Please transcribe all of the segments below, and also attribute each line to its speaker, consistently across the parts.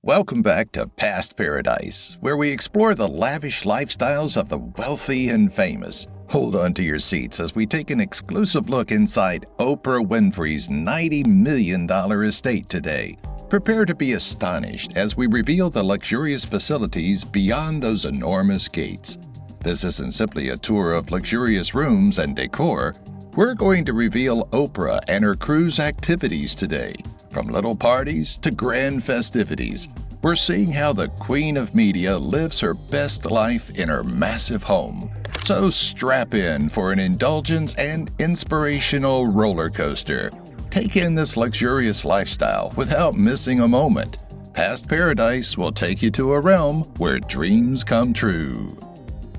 Speaker 1: Welcome back to Past Paradise, where we explore the lavish lifestyles of the wealthy and famous. Hold on to your seats as we take an exclusive look inside Oprah Winfrey's $90 million estate today. Prepare to be astonished as we reveal the luxurious facilities beyond those enormous gates. This isn't simply a tour of luxurious rooms and decor. We're going to reveal Oprah and her crew's activities today. From little parties to grand festivities, we're seeing how the Queen of Media lives her best life in her massive home. So strap in for an indulgence and inspirational roller coaster. Take in this luxurious lifestyle without missing a moment. Past Paradise will take you to a realm where dreams come true.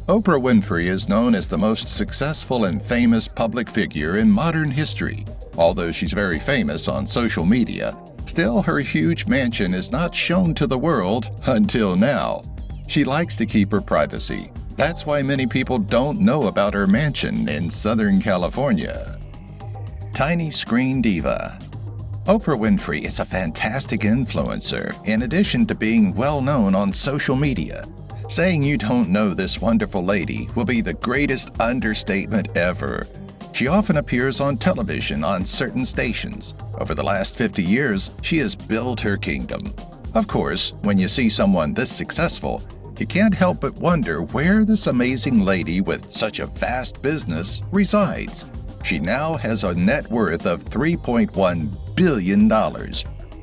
Speaker 1: Oprah Winfrey is known as the most successful and famous public figure in modern history. Although she's very famous on social media, still her huge mansion is not shown to the world until now. She likes to keep her privacy. That's why many people don't know about her mansion in Southern California. Tiny Screen Diva. Oprah Winfrey is a fantastic influencer in addition to being well known on social media. Saying you don't know this wonderful lady will be the greatest understatement ever. She often appears on television on certain stations. Over the last 50 years, she has built her kingdom. Of course, when you see someone this successful, you can't help but wonder where this amazing lady with such a vast business resides. She now has a net worth of $3.1 billion.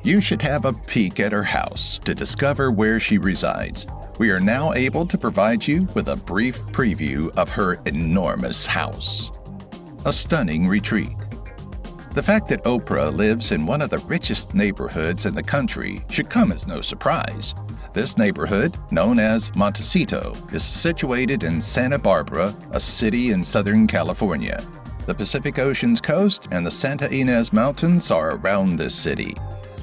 Speaker 1: You should have a peek at her house to discover where she resides. We are now able to provide you with a brief preview of her enormous house. A stunning retreat. The fact that Oprah lives in one of the richest neighborhoods in the country should come as no surprise. This neighborhood, known as Montecito, is situated in Santa Barbara, a city in Southern California. The Pacific Ocean's coast and the Santa Ynez Mountains are around this city.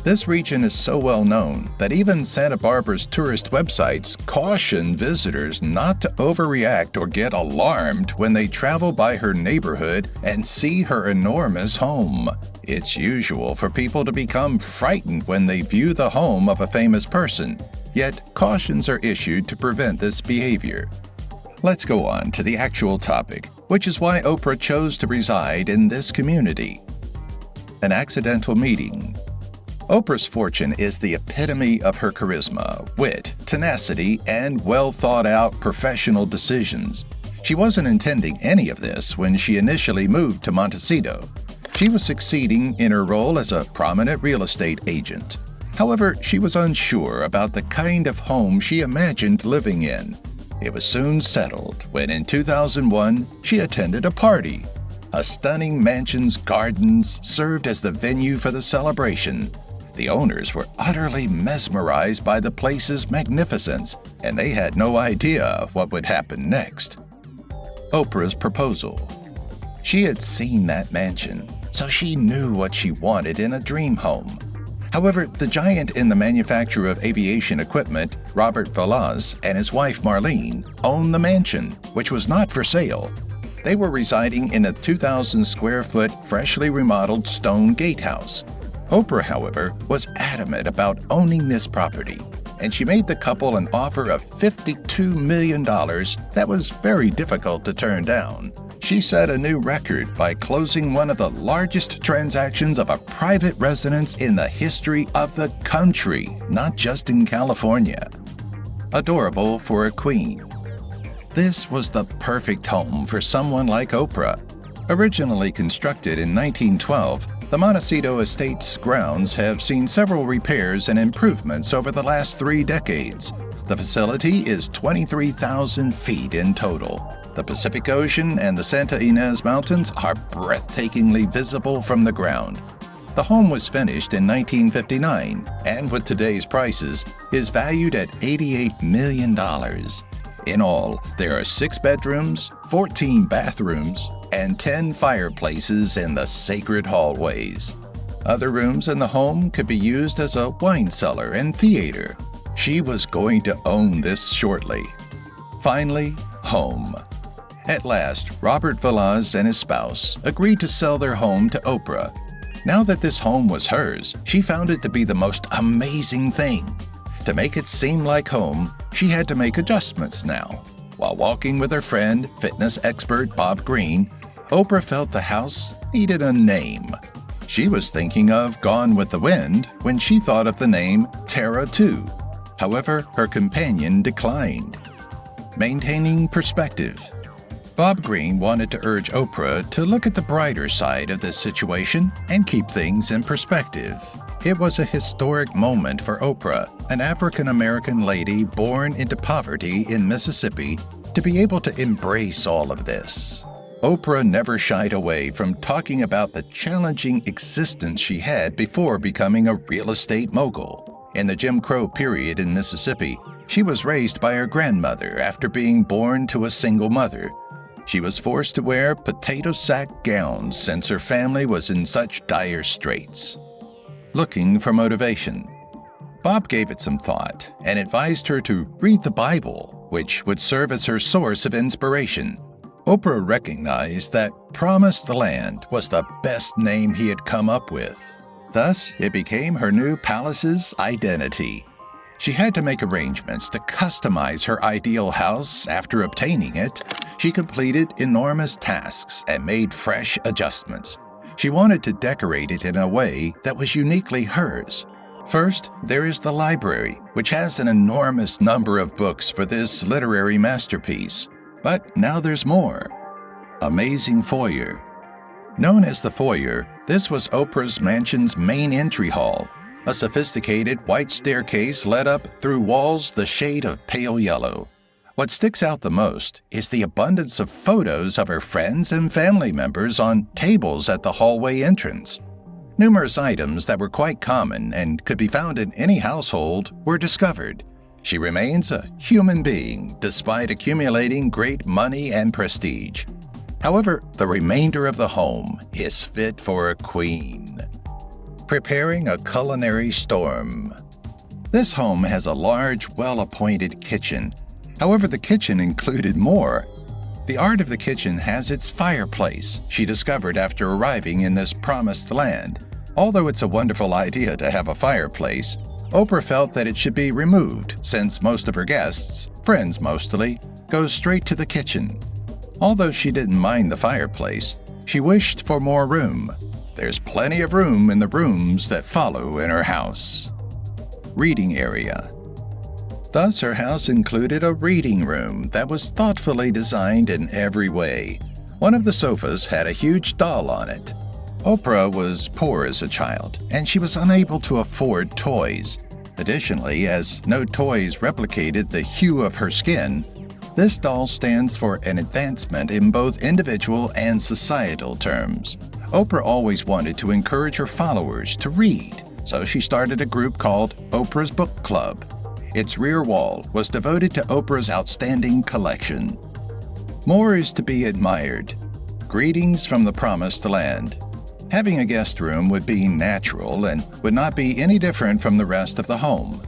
Speaker 1: This region is so well known that even Santa Barbara's tourist websites caution visitors not to overreact or get alarmed when they travel by her neighborhood and see her enormous home. It's usual for people to become frightened when they view the home of a famous person, yet cautions are issued to prevent this behavior. Let's go on to the actual topic, which is why Oprah chose to reside in this community. An accidental meeting. Oprah's fortune is the epitome of her charisma, wit, tenacity, and well-thought-out professional decisions. She wasn't intending any of this when she initially moved to Montecito. She was succeeding in her role as a prominent real estate agent. However, she was unsure about the kind of home she imagined living in. It was soon settled when in 2001 she attended a party. A stunning mansion's gardens served as the venue for the celebration. The owners were utterly mesmerized by the place's magnificence, and they had no idea what would happen next. Oprah's proposal. She had seen that mansion, so she knew what she wanted in a dream home. However, the giant in the manufacture of aviation equipment, Robert Velaz, and his wife Marlene, owned the mansion, which was not for sale. They were residing in a 2,000-square-foot, freshly remodeled stone gatehouse. Oprah, however, was adamant about owning this property, and she made the couple an offer of $52 million that was very difficult to turn down. She set a new record by closing one of the largest transactions of a private residence in the history of the country, not just in California. Adorable for a queen. This was the perfect home for someone like Oprah. Originally constructed in 1912, the Montecito Estate's grounds have seen several repairs and improvements over the last 3 decades. The facility is 23,000 feet in total. The Pacific Ocean and the Santa Ynez Mountains are breathtakingly visible from the ground. The home was finished in 1959 and with today's prices is valued at $88 million. In all, there are 6 bedrooms, 14 bathrooms, and 10 fireplaces in the sacred hallways. Other rooms in the home could be used as a wine cellar and theater. She was going to own this shortly. Finally, home. At last, Robert Velaz and his spouse agreed to sell their home to Oprah. Now that this home was hers, she found it to be the most amazing thing. To make it seem like home, she had to make adjustments now. While walking with her friend, fitness expert Bob Greene, Oprah felt the house needed a name. She was thinking of Gone with the Wind when she thought of the name Terra 2. However, her companion declined. Maintaining perspective. Bob Greene wanted to urge Oprah to look at the brighter side of this situation and keep things in perspective. It was a historic moment for Oprah, an African-American lady born into poverty in Mississippi, to be able to embrace all of this. Oprah never shied away from talking about the challenging existence she had before becoming a real estate mogul. In the Jim Crow period in Mississippi, she was raised by her grandmother after being born to a single mother. She was forced to wear potato sack gowns since her family was in such dire straits. Looking for motivation. Bob gave it some thought and advised her to read the Bible, which would serve as her source of inspiration. Oprah recognized that Promised Land was the best name he had come up with. Thus, it became her new palace's identity. She had to make arrangements to customize her ideal house. After obtaining it, she completed enormous tasks and made fresh adjustments. She wanted to decorate it in a way that was uniquely hers. First, there is the library, which has an enormous number of books for this literary masterpiece. But now there's more. Amazing foyer. Known as the foyer, this was Oprah's mansion's main entry hall. A sophisticated white staircase led up through walls the shade of pale yellow. What sticks out the most is the abundance of photos of her friends and family members on tables at the hallway entrance. Numerous items that were quite common and could be found in any household were discovered. She remains a human being despite accumulating great money and prestige. However, the remainder of the home is fit for a queen. Preparing a culinary storm. This home has a large, well-appointed kitchen. However, the kitchen included more. The art of the kitchen has its fireplace, she discovered after arriving in this promised land. Although it's a wonderful idea to have a fireplace, Oprah felt that it should be removed since most of her guests, friends mostly, go straight to the kitchen. Although she didn't mind the fireplace, she wished for more room. There's plenty of room in the rooms that follow in her house. Reading area. Thus, her house included a reading room that was thoughtfully designed in every way. One of the sofas had a huge doll on it. Oprah was poor as a child, and she was unable to afford toys. Additionally, as no toys replicated the hue of her skin, this doll stands for an advancement in both individual and societal terms. Oprah always wanted to encourage her followers to read, so she started a group called Oprah's Book Club. Its rear wall was devoted to Oprah's outstanding collection. More is to be admired. Greetings from the Promised Land. Having a guest room would be natural and would not be any different from the rest of the home.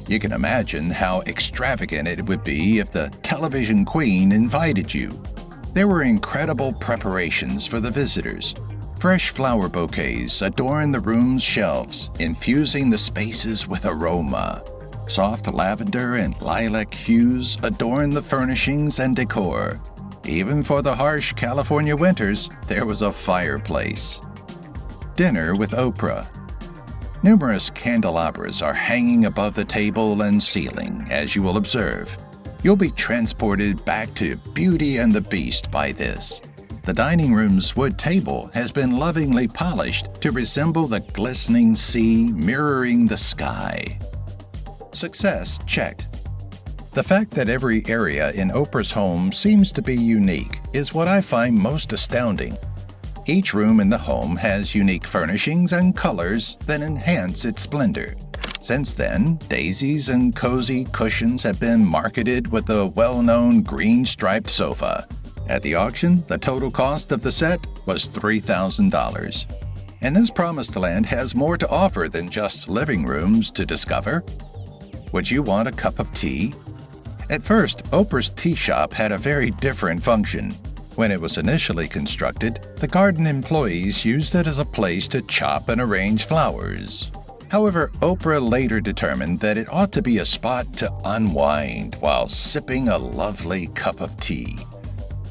Speaker 1: You can imagine how extravagant it would be if the television queen invited you. There were incredible preparations for the visitors. Fresh flower bouquets adorn the room's shelves, infusing the spaces with aroma. Soft lavender and lilac hues adorn the furnishings and decor. Even for the harsh California winters, there was a fireplace. Dinner with Oprah. Numerous candelabras are hanging above the table and ceiling, as you will observe. You'll be transported back to Beauty and the Beast by this. The dining room's wood table has been lovingly polished to resemble the glistening sea mirroring the sky. Success checked. The fact that every area in Oprah's home seems to be unique is what I find most astounding. Each room in the home has unique furnishings and colors that enhance its splendor. Since then, daisies and cozy cushions have been marketed with the well-known green striped sofa. At the auction, the total cost of the set was $3,000. And this promised land has more to offer than just living rooms to discover. Would you want a cup of tea? At first, Oprah's tea shop had a very different function. When it was initially constructed, the garden employees used it as a place to chop and arrange flowers. However, Oprah later determined that it ought to be a spot to unwind while sipping a lovely cup of tea.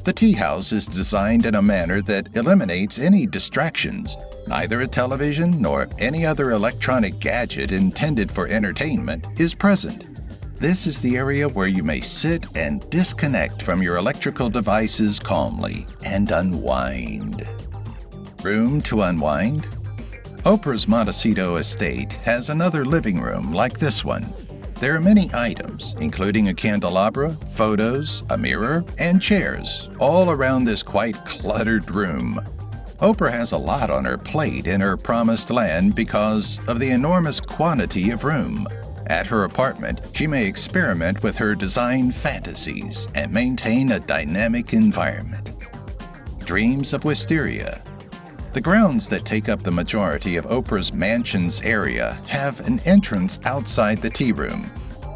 Speaker 1: The tea house is designed in a manner that eliminates any distractions. Neither a television nor any other electronic gadget intended for entertainment is present. This is the area where you may sit and disconnect from your electrical devices calmly and unwind. Room to unwind? Oprah's Montecito estate has another living room like this one. There are many items, including a candelabra, photos, a mirror, and chairs, all around this quite cluttered room. Oprah has a lot on her plate in her promised land because of the enormous quantity of room. At her apartment, she may experiment with her design fantasies and maintain a dynamic environment. Dreams of wisteria. The grounds that take up the majority of Oprah's mansion's area have an entrance outside the tea room.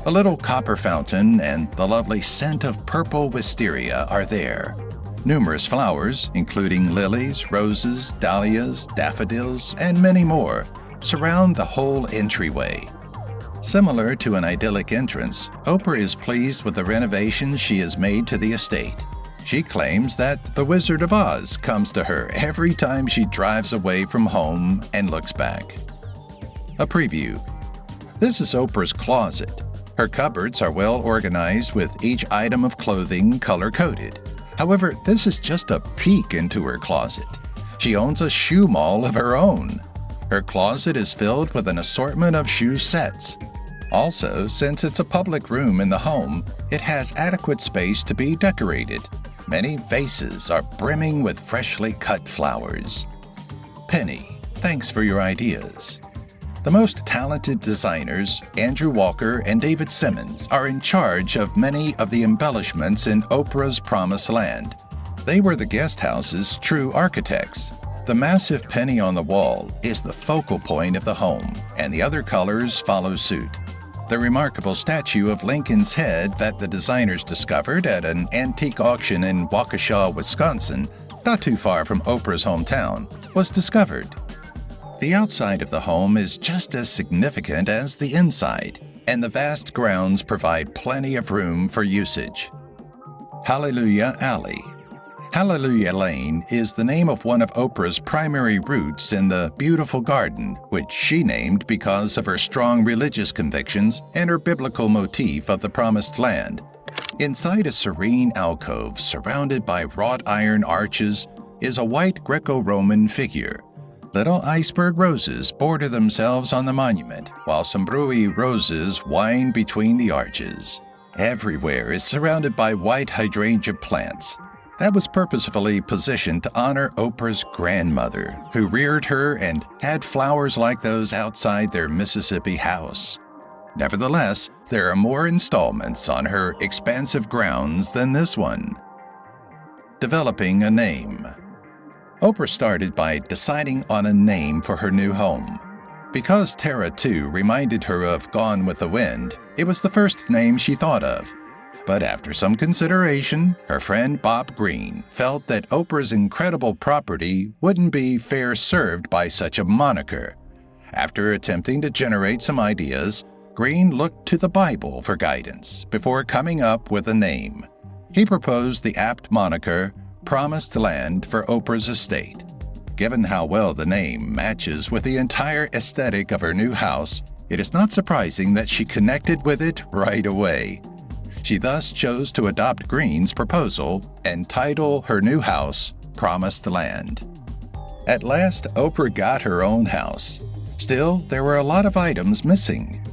Speaker 1: A little copper fountain and the lovely scent of purple wisteria are there. Numerous flowers, including lilies, roses, dahlias, daffodils, and many more, surround the whole entryway. Similar to an idyllic entrance, Oprah is pleased with the renovations she has made to the estate. She claims that the Wizard of Oz comes to her every time she drives away from home and looks back. A preview. This is Oprah's closet. Her cupboards are well organized with each item of clothing color-coded. However, this is just a peek into her closet. She owns a shoe mall of her own. Her closet is filled with an assortment of shoe sets. Also, since it's a public room in the home, it has adequate space to be decorated. Many vases are brimming with freshly cut flowers. Penny, thanks for your ideas. The most talented designers, Andrew Walker and David Simmons, are in charge of many of the embellishments in Oprah's promised land. They were the guest house's true architects. The massive penny on the wall is the focal point of the home, and the other colors follow suit. The remarkable statue of Lincoln's head that the designers discovered at an antique auction in Waukesha, Wisconsin, not too far from Oprah's hometown, was discovered. The outside of the home is just as significant as the inside, and the vast grounds provide plenty of room for usage. Hallelujah Alley. Hallelujah Lane is the name of one of Oprah's primary routes in the beautiful garden, which she named because of her strong religious convictions and her biblical motif of the Promised Land. Inside a serene alcove surrounded by wrought iron arches is a white Greco-Roman figure. Little iceberg roses border themselves on the monument, while some brewy roses wind between the arches. Everywhere is surrounded by white hydrangea plants. That was purposefully positioned to honor Oprah's grandmother, who reared her and had flowers like those outside their Mississippi house. Nevertheless, there are more installments on her expansive grounds than this one. Developing a name. Oprah started by deciding on a name for her new home. Because Terra 2 reminded her of Gone with the Wind, it was the first name she thought of. But after some consideration, her friend Bob Greene felt that Oprah's incredible property wouldn't be fair served by such a moniker. After attempting to generate some ideas, Greene looked to the Bible for guidance before coming up with a name. He proposed the apt moniker, Promised Land for Oprah's estate. Given how well the name matches with the entire aesthetic of her new house, it is not surprising that she connected with it right away. She thus chose to adopt Greene's proposal and title her new house Promised Land. At last, Oprah got her own house. Still, there were a lot of items missing.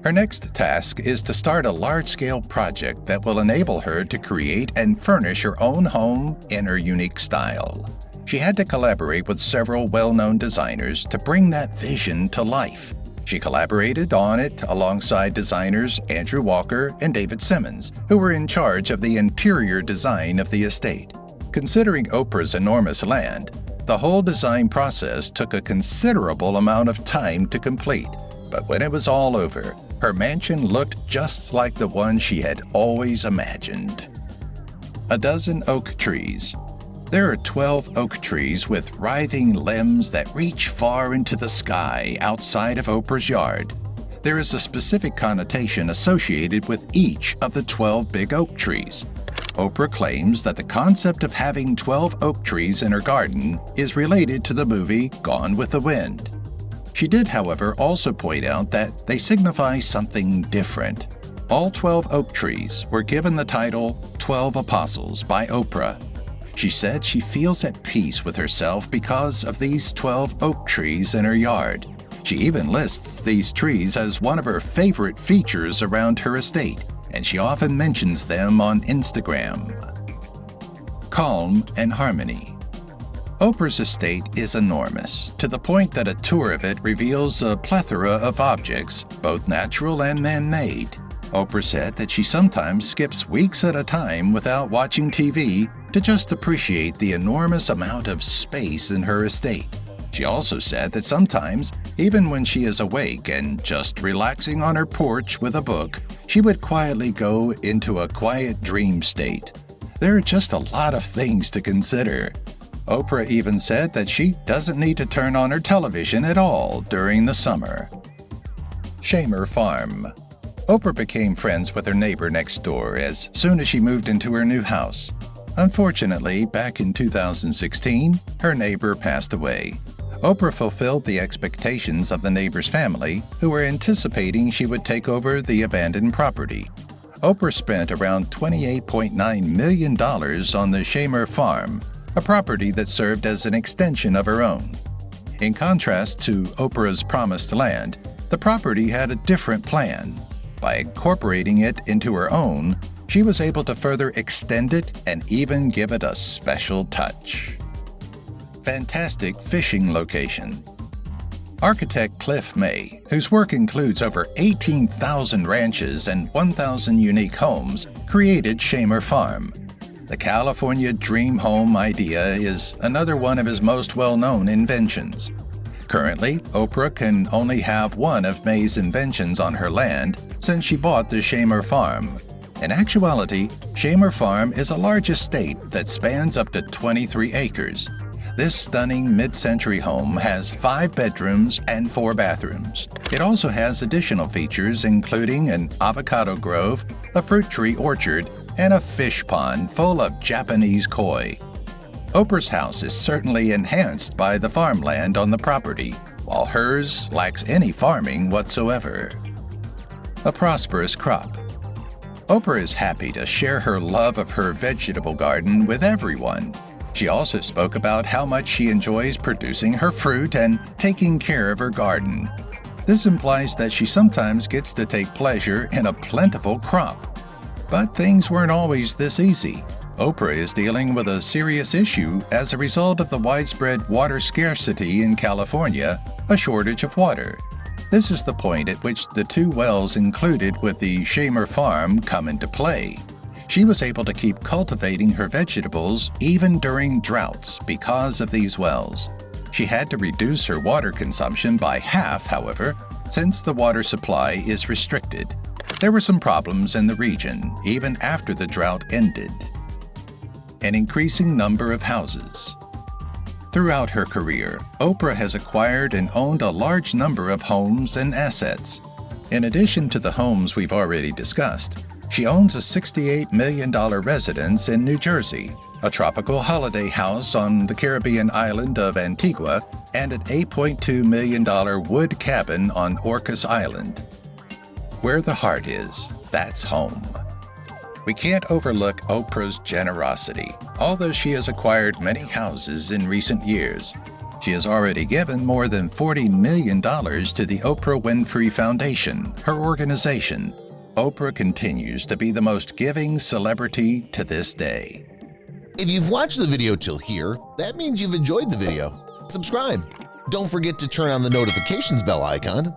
Speaker 1: Her next task is to start a large-scale project that will enable her to create and furnish her own home in her unique style. She had to collaborate with several well-known designers to bring that vision to life. She collaborated on it alongside designers Andrew Walker and David Simmons, who were in charge of the interior design of the estate. Considering Oprah's enormous land, the whole design process took a considerable amount of time to complete. But when it was all over, her mansion looked just like the one she had always imagined. A dozen oak trees. There are 12 oak trees with writhing limbs that reach far into the sky outside of Oprah's yard. There is a specific connotation associated with each of the 12 big oak trees. Oprah claims that the concept of having 12 oak trees in her garden is related to the movie Gone with the Wind. She did, however, also point out that they signify something different. All 12 oak trees were given the title 12 Apostles by Oprah. She said she feels at peace with herself because of these 12 oak trees in her yard. She even lists these trees as one of her favorite features around her estate, and she often mentions them on Instagram. Calm and harmony. Oprah's estate is enormous, to the point that a tour of it reveals a plethora of objects, both natural and man-made. Oprah said that she sometimes skips weeks at a time without watching TV to just appreciate the enormous amount of space in her estate. She also said that sometimes, even when she is awake and just relaxing on her porch with a book, she would quietly go into a quiet dream state. There are just a lot of things to consider. Oprah even said that she doesn't need to turn on her television at all during the summer. Shamer Farm. Oprah became friends with her neighbor next door as soon as she moved into her new house. Unfortunately, back in 2016, her neighbor passed away. Oprah fulfilled the expectations of the neighbor's family, who were anticipating she would take over the abandoned property. Oprah spent around $28.9 million on the Shamer Farm, a property that served as an extension of her own. In contrast to Oprah's promised land, the property had a different plan. By incorporating it into her own, she was able to further extend it and even give it a special touch. Fantastic fishing location. Architect Cliff May, whose work includes over 18,000 ranches and 1,000 unique homes, created Shamer Farm. The California dream home idea is another one of his most well-known inventions. Currently, Oprah can only have one of May's inventions on her land since she bought the Shamer Farm. In actuality, Shamer Farm is a large estate that spans up to 23 acres. This stunning mid-century home has 5 bedrooms and 4 bathrooms. It also has additional features including an avocado grove, a fruit tree orchard, and a fish pond full of Japanese koi. Oprah's house is certainly enhanced by the farmland on the property, while hers lacks any farming whatsoever. A prosperous crop. Oprah is happy to share her love of her vegetable garden with everyone. She also spoke about how much she enjoys producing her fruit and taking care of her garden. This implies that she sometimes gets to take pleasure in a plentiful crop. But things weren't always this easy. Oprah is dealing with a serious issue as a result of the widespread water scarcity in California, a shortage of water. This is the point at which the 2 wells included with the Shamer Farm come into play. She was able to keep cultivating her vegetables even during droughts because of these wells. She had to reduce her water consumption by half, however, since the water supply is restricted. There were some problems in the region even after the drought ended. An increasing number of houses. Throughout her career, Oprah has acquired and owned a large number of homes and assets. In addition to the homes we've already discussed, she owns a $68 million residence in New Jersey, a tropical holiday house on the Caribbean island of Antigua, and an $8.2 million wood cabin on Orcas Island. Where the heart is, that's home. We can't overlook Oprah's generosity, although she has acquired many houses in recent years. She has already given more than $40 million to the Oprah Winfrey Foundation, her organization. Oprah continues to be the most giving celebrity to this day.
Speaker 2: If you've watched the video till here, that means you've enjoyed the video. Subscribe. Don't forget to turn on the notifications bell icon